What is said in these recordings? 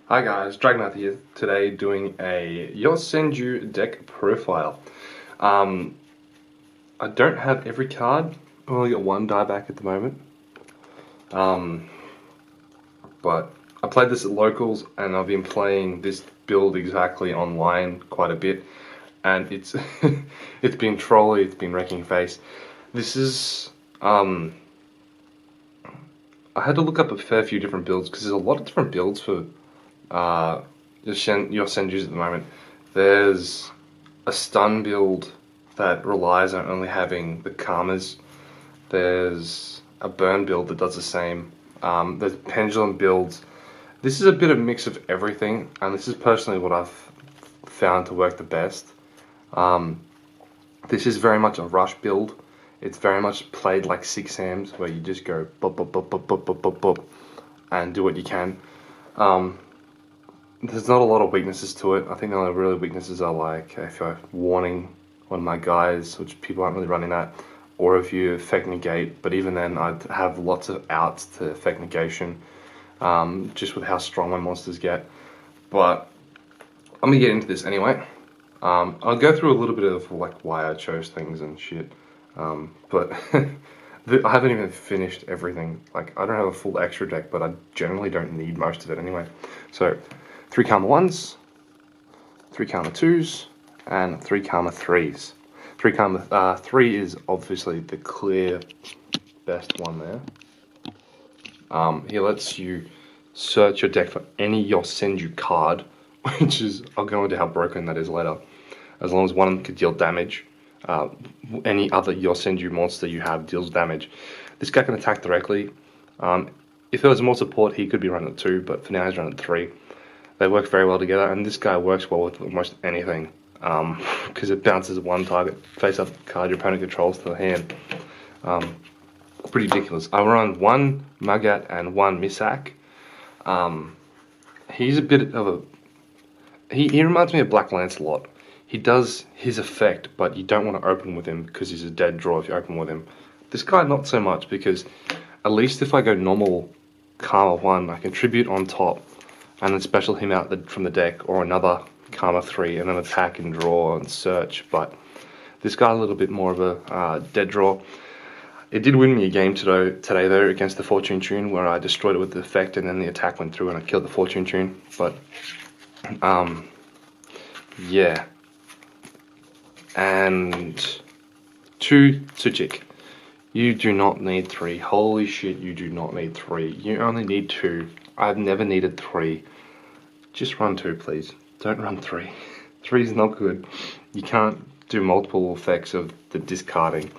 Hi guys, Dragonath here today doing a Yosenju deck profile. I don't have every card, I've only got one die back at the moment. But I played this at locals and I've been playing this build exactly online quite a bit, and it's it's been trolly, it's been wrecking face. This is I had to look up a fair few different builds because there's a lot of different builds for Yosenjus at the moment. There's a stun build that relies on only having the karmas. There's a burn build that does the same. There's pendulum builds. This is a bit of a mix of everything, and this is personally what I've found to work the best. This is very much a rush build. It's very much played like 6 Ams, where you just go bop bop bop bop bop bop bop bop and do what you can. There's not a lot of weaknesses to it. I think the only really weaknesses are like if you're warning one of my guys, which people aren't really running that, or if you effect negate, but even then I'd have lots of outs to effect negation, just with how strong my monsters get. But I'm gonna get into this anyway. I'll go through a little bit of like why I chose things and shit, but I haven't even finished everything. Like, I don't have a full extra deck, but I generally don't need most of it anyway. So 3 karma 1s, 3 karma 2s, and 3 karma 3s. 3 karma 3 is obviously the clear best one there. He lets you search your deck for any Yosenju card, which is, I'll go into how broken that is later. As long as one of them could deal damage, any other Yosenju monster you have deals damage. This guy can attack directly. If there was more support, he could be running at 2, but for now he's running at 3. They work very well together, and this guy works well with almost anything, because it bounces one target face-up card your opponent controls to the hand. Pretty ridiculous. I run 1 Magat and 1 Misak. He's a bit of a... He reminds me of Black Lancelot. He does his effect, but you don't want to open with him because he's a dead draw if you open with him. This guy not so much, because at least if I go normal Karma 1, I can tribute on top and then special him out from the deck, or another Karma 3 and then attack and draw and search. But this guy a little bit more of a dead draw. It did win me a game today though against the Fortune Tune, where I destroyed it with the effect and then the attack went through and I killed the Fortune Tune. But yeah. And 2 Tsuchik. You do not need 3. Holy shit, you do not need 3. You only need 2. I've never needed 3. Just run 2, please. Don't run 3. 3 is not good. You can't do multiple effects of the discarding.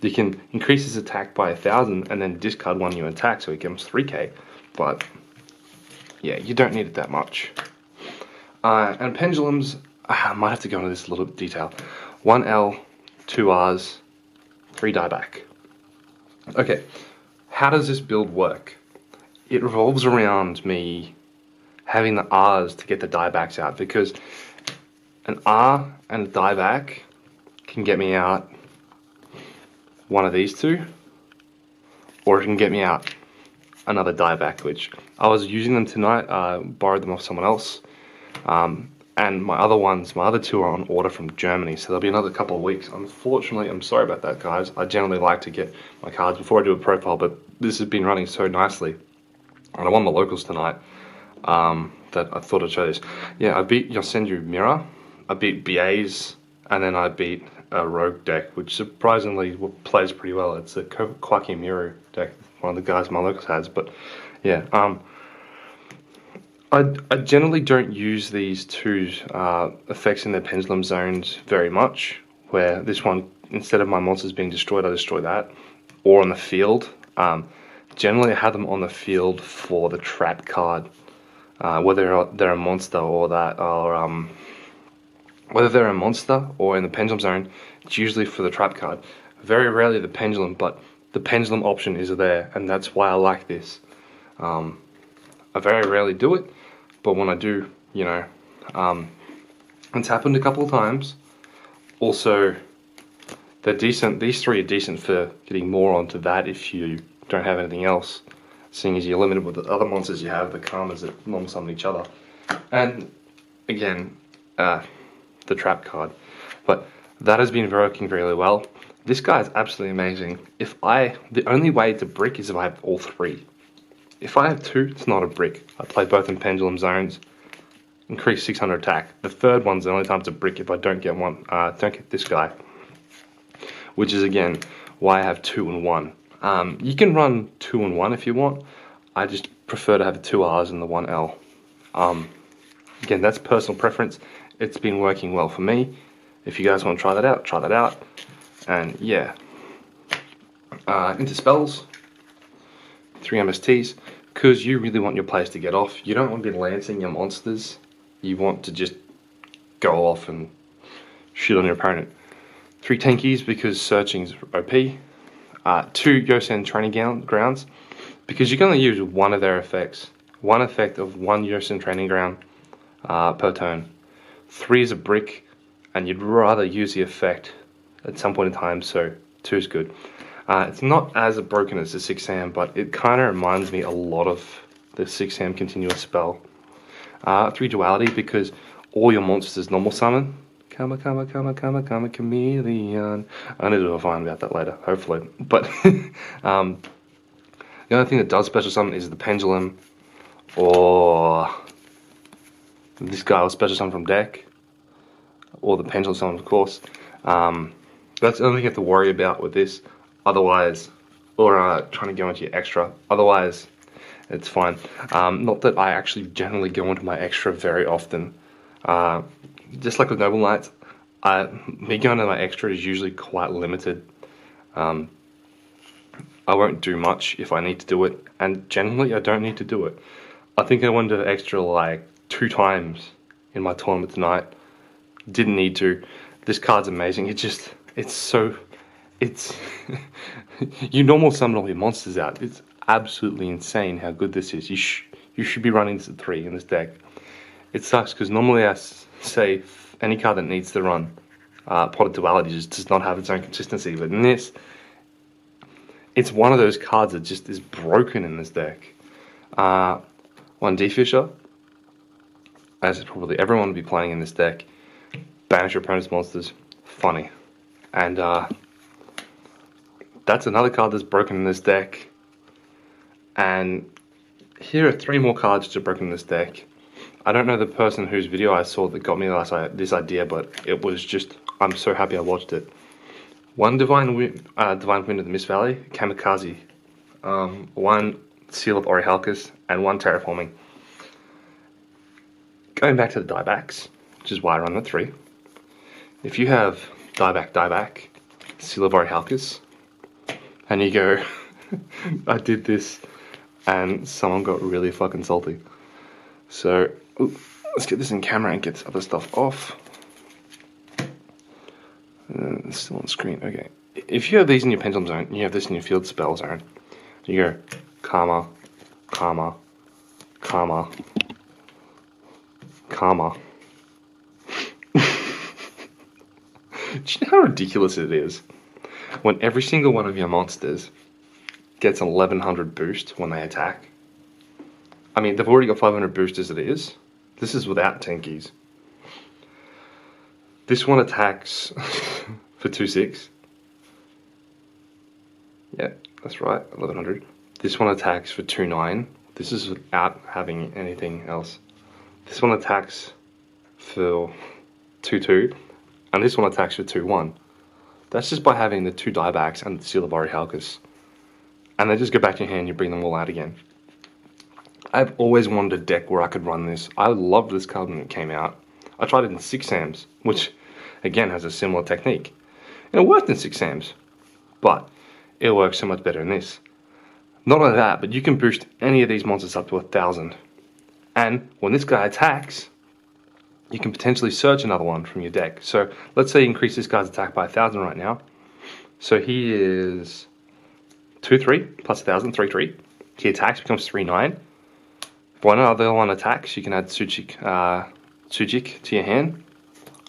You can increase his attack by 1,000 and then discard one new attack, so he becomes 3k. But yeah, you don't need it that much. And pendulums, I might have to go into this a little bit detail. 1 L, 2 Rs, 3 dieback. Okay, how does this build work? It revolves around me having the Rs to get the diebacks out, because an R and a dieback can get me out one of these two, or it can get me out another dieback, which I was using them tonight. Borrowed them off someone else. And my other 2 are on order from Germany, so there'll be another couple of weeks. Unfortunately, I'm sorry about that, guys. I generally like to get my cards before I do a profile, but this has been running so nicely. And I won the locals tonight, that I thought I'd show this. Yeah, I beat Yosenju Mirror, I beat BAs, and then I beat a rogue deck, which surprisingly plays pretty well. It's a Kwaki Miru deck, one of the guys my locals has, but yeah. I generally don't use these 2 effects in their pendulum zones very much, where this one, instead of my monsters being destroyed, I destroy that, or on the field. Generally I have them on the field for the trap card, whether they're a monster or that, or whether they're a monster or in the pendulum zone, it's usually for the trap card. Very rarely the pendulum, but the pendulum option is there, and that's why I like this. I very rarely do it, but when I do, you know, it's happened a couple of times. Also, they're decent. These 3 are decent for getting more onto that if you don't have anything else. seeing as you're limited with the other monsters you have, the Karmas that normal summon each other. And again, the trap card. But that has been working really well. This guy is absolutely amazing. The only way to brick is if I have all three. If I have two, it's not a brick. I play both in pendulum zones, increase 600 attack. The third one's the only time it's a brick if I don't get don't get this guy. Which is again why I have 2 and 1. You can run 2 and 1 if you want. I just prefer to have the 2 R's and the 1 L. Again, that's personal preference. It's been working well for me. If you guys want to try that out, try that out. And yeah. Into spells. 3 MSTs. Because you really want your players to get off. You don't want to be lancing your monsters. You want to just go off and shoot on your opponent. 3 tankies because searching's OP. 2 Yosenju training grounds because you can only use one of their effects. One effect of 1 Yosenju training ground per turn. 3 is a brick, and you'd rather use the effect at some point in time, so 2 is good. It's not as broken as the 6 Sam, but it kind of reminds me a lot of the 6 Sam continuous spell. 3 duality because all your monsters normal summon. Come, chameleon. I need to do a fine about that later, hopefully. But the only thing that does special summon is the pendulum, or this guy will special summon from deck, or the pendulum summon, of course. That's the only thing you have to worry about with this. Otherwise, or trying to go into your extra. Otherwise, it's fine. Not that I actually generally go into my extra very often. Just like with Noble Knights, me going to my extra is usually quite limited. I won't do much if I need to do it, and generally I don't need to do it. I think I went to extra like 2 times in my tournament tonight. Didn't need to. This card's amazing. You normal summon all your monsters out. It's absolutely insane how good this is. You should be running this at 3 in this deck. It sucks because normally I say any card that needs to run Pot of Duality just does not have its own consistency, but in this, it's one of those cards that just is broken in this deck. 1 Defisher, as probably everyone would be playing in this deck. Banish your opponent's monsters. Funny. And that's another card that's broken in this deck. And here are 3 more cards that are broken in this deck. I don't know the person whose video I saw that got me this idea, but it was just, I'm so happy I watched it. 1 Divine Wind of the Mist Valley, Kamikaze. 1 Seal of Orichalcus, and 1 Terraforming. Going back to the diebacks, which is why I run the 3. If you have dieback, Seal of Orichalcus, and you go, I did this, and someone got really fucking salty. So, let's get this in camera and get other stuff off. It's still on screen, okay. If you have these in your pendulum zone, and you have this in your field spell zone, you go, karma, karma, karma, karma. Do you know how ridiculous it is? When every single one of your monsters gets an 1100 boost when they attack. I mean, they've already got 500 boost as it is. This is without tankies. This one attacks for 2-6. Yeah, that's right, 1100. This one attacks for 2-9. This is without having anything else. This one attacks for 2-2. And this one attacks for 2-1. That's just by having the 2 diebacks and the Seal of Orichalcus. And they just go back to your hand and you bring them all out again. I've always wanted a deck where I could run this. I loved this card when it came out. I tried it in 6 Sams, which again has a similar technique. And it worked in 6 Sams, but it works so much better in this. Not only that, but you can boost any of these monsters up to 1000. And when this guy attacks, you can potentially search another one from your deck. So let's say you increase this guy's attack by 1000 right now. So he is 2-3 plus 1000, 3-3. He attacks, becomes 3-9. If one other one attacks, you can add Sujik to your hand.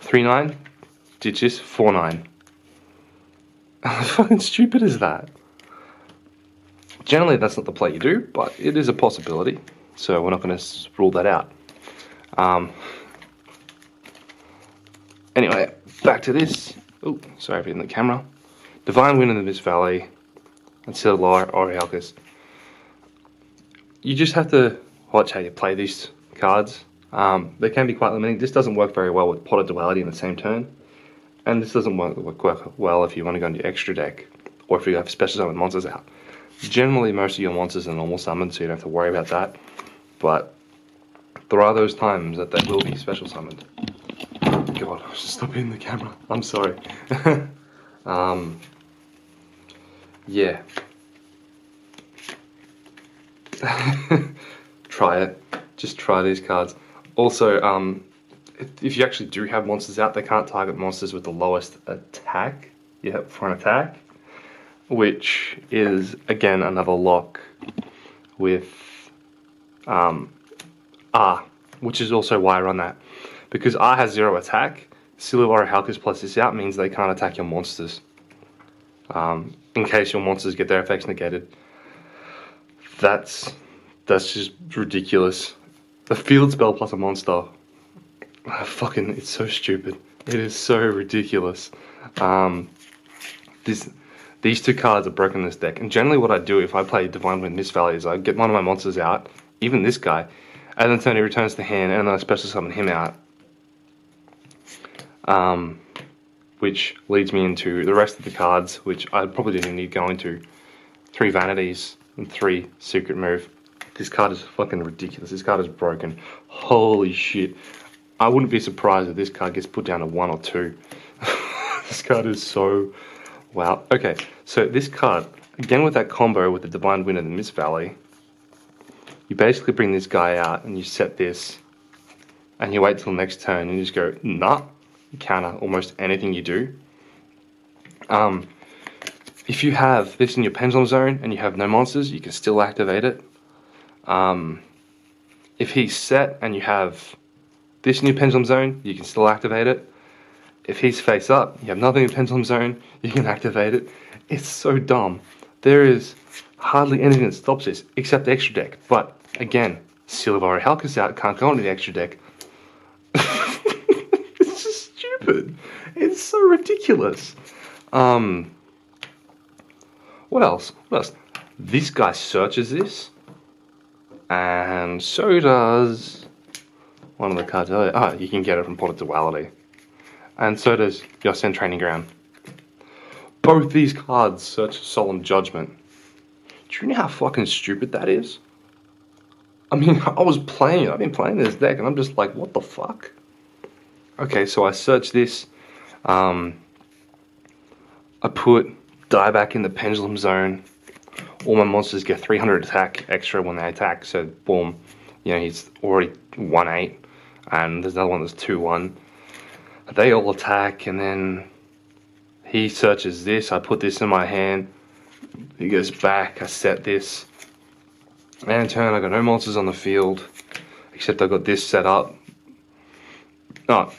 3-9, ditches, 4-9. How fucking stupid is that? Generally, that's not the play you do, but it is a possibility. So we're not going to rule that out. Anyway, back to this. Oh, sorry for hitting the camera. Divine Wind in the Mist Valley, and Silver Orichalcus. You just have to watch how you play these cards. They can be quite limiting. This doesn't work very well with Pot of Duality in the same turn. And this doesn't work well if you want to go into extra deck, or if you have special summon monsters out. Generally, most of your monsters are normal summons, so you don't have to worry about that. But there are those times that they will be special summoned. God, I should stop hitting the camera. I'm sorry. Yeah. Try it. Just try these cards. Also, if you actually do have monsters out, they can't target monsters with the lowest attack. For an attack. Which is, again, another lock with R. Which is also why I run that. Because R has 0 attack, Silver Orichalcus plus this out means they can't attack your monsters. In case your monsters get their effects negated. That's just ridiculous. A field spell plus a monster. It's so stupid. It is so ridiculous. These two cards are broken in this deck. And generally what I do if I play Divine Wind Mist Valley is I get one of my monsters out, even this guy, and then turn he returns to hand, and then I special summon him out. Which leads me into the rest of the cards, which I probably didn't need going to. 3 Vanities and 3 Secret Move. This card is fucking ridiculous. This card is broken. Holy shit. I wouldn't be surprised if this card gets put down to 1 or 2. This card is so... Wow. Okay, so this card, again with that combo with the Divine Wind and the Mist Valley, you basically bring this guy out and you set this, and you wait till next turn and you just go, nah, you counter almost anything you do. If you have this in your Pendulum Zone and you have no monsters, you can still activate it. If he's set and you have this in your Pendulum Zone, you can still activate it. If he's face up, you have nothing in Pendulum Zone, you can activate it. It's so dumb. There is hardly anything that stops this, except the extra deck. But, again, Silver Orichalcus out, can't go into the extra deck. It's just stupid. It's so ridiculous. What else? What else? This guy searches this. And so does one of the cards earlier. Ah, you can get it from Pot of Duality. And so does Yosenju Training Ground. Both these cards search Solemn Judgment. Do you know how fucking stupid that is? I mean, I've been playing this deck, and I'm just like, what the fuck? Okay, so I search this. I put Dieback in the Pendulum Zone. All my monsters get 300 attack extra when they attack, so boom. You know, he's already 1-8, and there's another one that's 2-1. They all attack, and then he searches this. I put this in my hand. He goes back. I set this. And in turn, I got no monsters on the field, except I got this set up. No,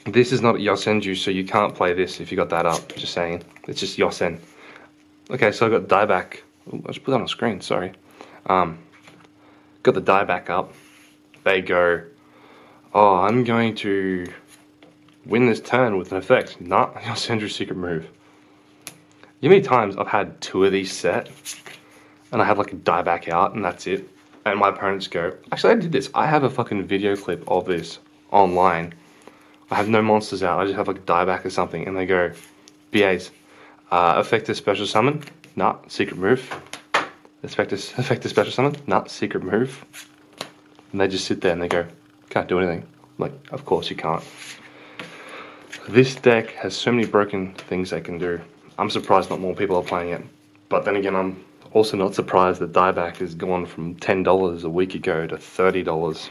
this is not Yosenju, so you can't play this if you got that up. Just saying. It's just Yosen. Okay, so I got Dieback. Ooh, I should put that on the screen. Sorry. Got the Dieback up. They go. Oh, I'm going to win this turn with an effect. Nah, Yosenju Secret Move. You know how many times I've had 2 of these set, and I have like a Dieback out, and that's it. And my opponents go, actually I did this. I have a fucking video clip of this online. I have no monsters out. I just have like a Dieback or something, and they go, BAs, effective special summon. Nah, Secret Move. Effective special summon. Nah, Secret Move. And they just sit there and they go, can't do anything. I'm like, of course you can't. This deck has so many broken things they can do. I'm surprised not more people are playing it. But then again, I'm also not surprised that Dieback has gone from $10 a week ago to $30.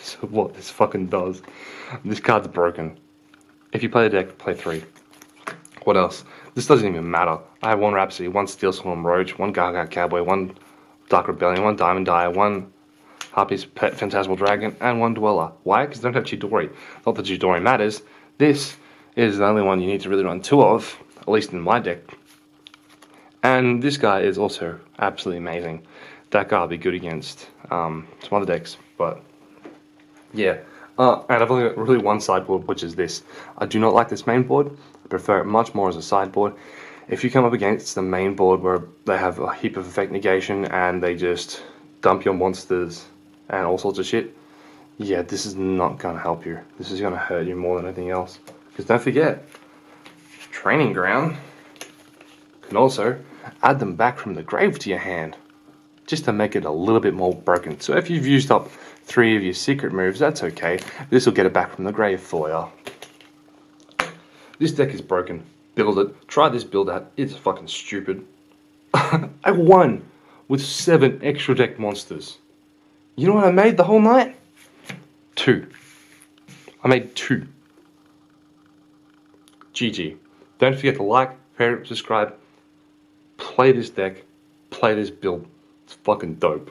So what this fucking does. This card's broken. If you play the deck, play 3. What else? This doesn't even matter. I have 1 Rhapsody, 1 Steel Swarm Roach, 1 Gargant Cowboy, 1 Dark Rebellion, 1 Diamond Dyer, 1 Harpy's Pet Phantasmal Dragon, and 1 Dweller. Why? Because I don't have Chidori. Not that Chidori matters. This is the only one you need to really run 2 of, at least in my deck. And this guy is also absolutely amazing. That guy will be good against some other decks, but yeah. And I've only got really one sideboard, which is this. I do not like this main board. I prefer it much more as a sideboard. If you come up against the main board where they have a heap of effect negation and they just dump your monsters and all sorts of shit, yeah, this is not going to help you. This is going to hurt you more than anything else. Because don't forget, Training Ground can also add them back from the grave to your hand, just to make it a little bit more broken. So if you've used up 3 of your secret moves, that's okay. This will get it back from the grave for you. This deck is broken. Build it. Try this build out. It's fucking stupid. I won with 7 extra deck monsters. You know what I made the whole night? 2. I made 2. GG. Don't forget to like, favorite, subscribe. Play this deck. Play this build. It's fucking dope.